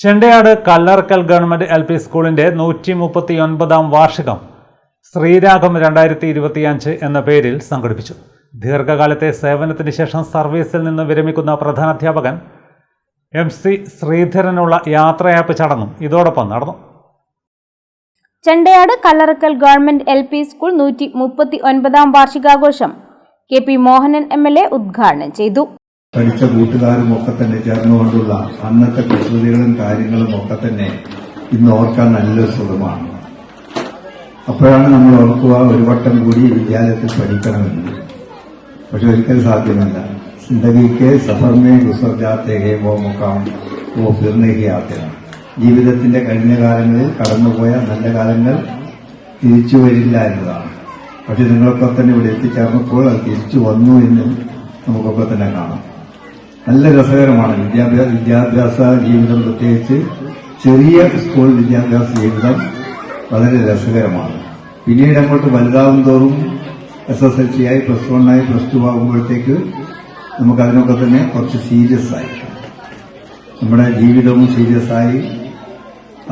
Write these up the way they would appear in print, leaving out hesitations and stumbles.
Chendayad Kallarakkal government LP സ്കൂളിന്റെ 139ാം വാർഷികം ശ്രീരാഗം 2025 എന്ന പേരിൽ സംഘടിപ്പിച്ചു. ദീർഘകാലത്തെ സേവനത്തിന് ശേഷം സർവീസിൽ നിന്ന് വിരമിക്കുന്ന പ്രധാനാധ്യാപകൻ MC ശ്രീധരനുള്ള യാത്രയയപ്പ് ചടങ്ങും ഇതോടൊപ്പം നടന്നു. Chendayad Kallarakkal government LP school 139ാം വാർഷികാഘോഷം KP Mohanan MLA ഉദ്ഘാടനം ചെയ്തു. പഠിച്ച കൂട്ടുകാരും ഒക്കെ തന്നെ ചേർന്നുകൊണ്ടുള്ള അന്നത്തെ കുസൃതികളും കാര്യങ്ങളും ഒക്കെ തന്നെ ഇന്ന് ഓർക്കാൻ നല്ലൊരു സുഖമാണ്. അപ്പോഴാണ് നമ്മൾ ഓർക്കുക ഒരു വട്ടം കൂടി വിദ്യാലയത്തിൽ പഠിക്കണമെന്ന്. പക്ഷെ ഒരിക്കലും സാധ്യമല്ല. സിന്ദഗിക്ക് സഫർമേ ഗുസർ ജാത്തെ ഹേ വോ മുഖാം വോ ഫിർനെ ഹി ആത്തെ. ജീവിതത്തിന്റെ കഴിഞ്ഞ കാലങ്ങളിൽ കടന്നുപോയ നല്ല കാലങ്ങൾ തിരിച്ചു വരില്ല എന്നതാണ്. പക്ഷെ നിങ്ങളൊക്കെ തന്നെ ഇവിടെ എത്തിച്ചേർന്നപ്പോൾ അത് തിരിച്ചു വന്നു എന്ന് നമുക്കൊക്കെ തന്നെ കാണാം. നല്ല രസകരമാണ് വിദ്യാഭ്യാസ ജീവിതം, പ്രത്യേകിച്ച് ചെറിയ സ്കൂൾ വിദ്യാഭ്യാസ ജീവിതം വളരെ രസകരമാണ്. പിന്നീട് അങ്ങോട്ട് വലുതാവും തോറും SSLC ആയി +1 ആയി +2 ആകുമ്പോഴത്തേക്ക് നമുക്കതിനൊക്കെ തന്നെ കുറച്ച് സീരിയസ് ആയി, നമ്മുടെ ജീവിതവും സീരിയസ് ആയി,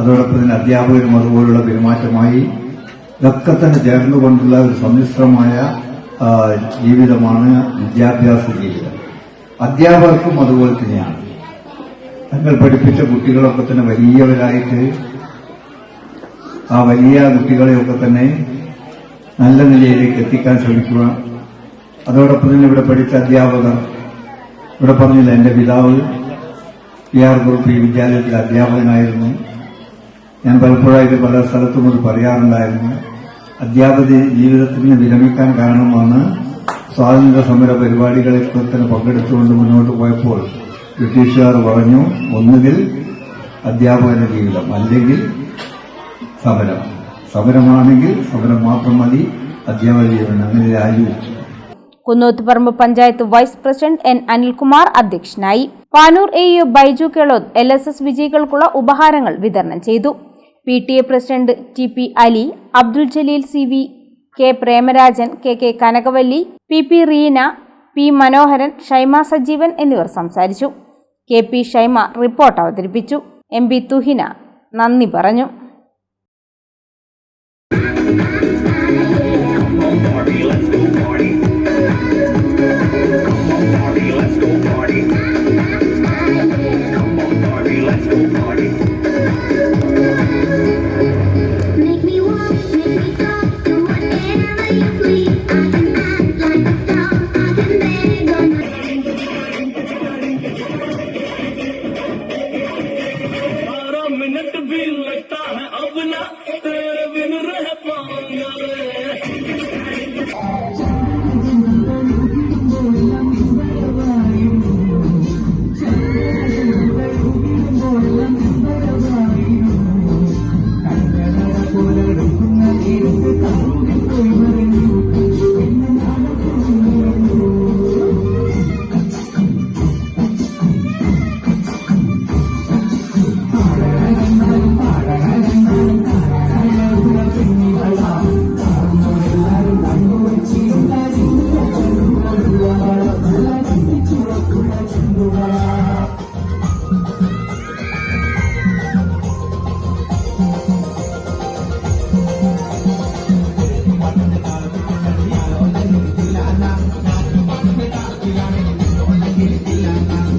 അതോടൊപ്പം തന്നെ അധ്യാപകരും അതുപോലുള്ള പെരുമാറ്റമായി, ഇതൊക്കെ തന്നെ ചേർന്നുകൊണ്ടുള്ള ഒരു സമ്മിശ്രമായ ജീവിതമാണ് വിദ്യാഭ്യാസ ജീവിതം. അധ്യാപകർക്കും അതുപോലെ തന്നെയാണ്. തങ്ങൾ പഠിപ്പിച്ച കുട്ടികളൊക്കെ തന്നെ വലിയവരായിട്ട് ആ വലിയ കുട്ടികളെയൊക്കെ തന്നെ നല്ല നിലയിലേക്ക് എത്തിക്കാൻ ശ്രമിക്കുക. അതോടൊപ്പം തന്നെ ഇവിടെ പഠിച്ച അധ്യാപകർ, ഇവിടെ പറഞ്ഞില്ല, എന്റെ പിതാവ് PR ഗ്രൂപ്പ് ഈ വിദ്യാലയത്തിലെ അധ്യാപകനായിരുന്നു. ഞാൻ പലപ്പോഴായിട്ട് പല സ്ഥലത്തും അത് പറയാറുണ്ടായിരുന്നു. അധ്യാപക ജീവിതത്തിന് വിരമിക്കാൻ കാരണം വന്ന് സ്വാതന്ത്ര്യ സമര പരിപാടികളൊക്കെ തന്നെ പങ്കെടുത്തുകൊണ്ട് മുന്നോട്ട് പോയപ്പോൾ ബ്രിട്ടീഷുകാർ പറഞ്ഞു, ഒന്നുകിൽ അധ്യാപകന്റെ ജീവിതം അല്ലെങ്കിൽ സമരം. സമരമാണെങ്കിൽ സമരം മാത്രം മതി, അധ്യാപക ജീവിതം. അങ്ങനെ രാജിവെച്ചു. Kunnothuparamba panchayat vice president N. Anilkumar അധ്യക്ഷനായി. പാനൂർ AU ബൈജു കേളോത്ത് LSS വിജയികൾക്കുള്ള ഉപഹാരങ്ങൾ വിതരണം ചെയ്തു. PTA president TP Ali, Abdul Jaleel CV, K. Premarajan, KK Kanakavalli, PP Reena, P. മനോഹരൻ, ഷൈമ സജീവൻ എന്നിവർ സംസാരിച്ചു. KP ഷൈമ റിപ്പോർട്ട് അവതരിപ്പിച്ചു. MB തുഹിന നന്ദി പറഞ്ഞു.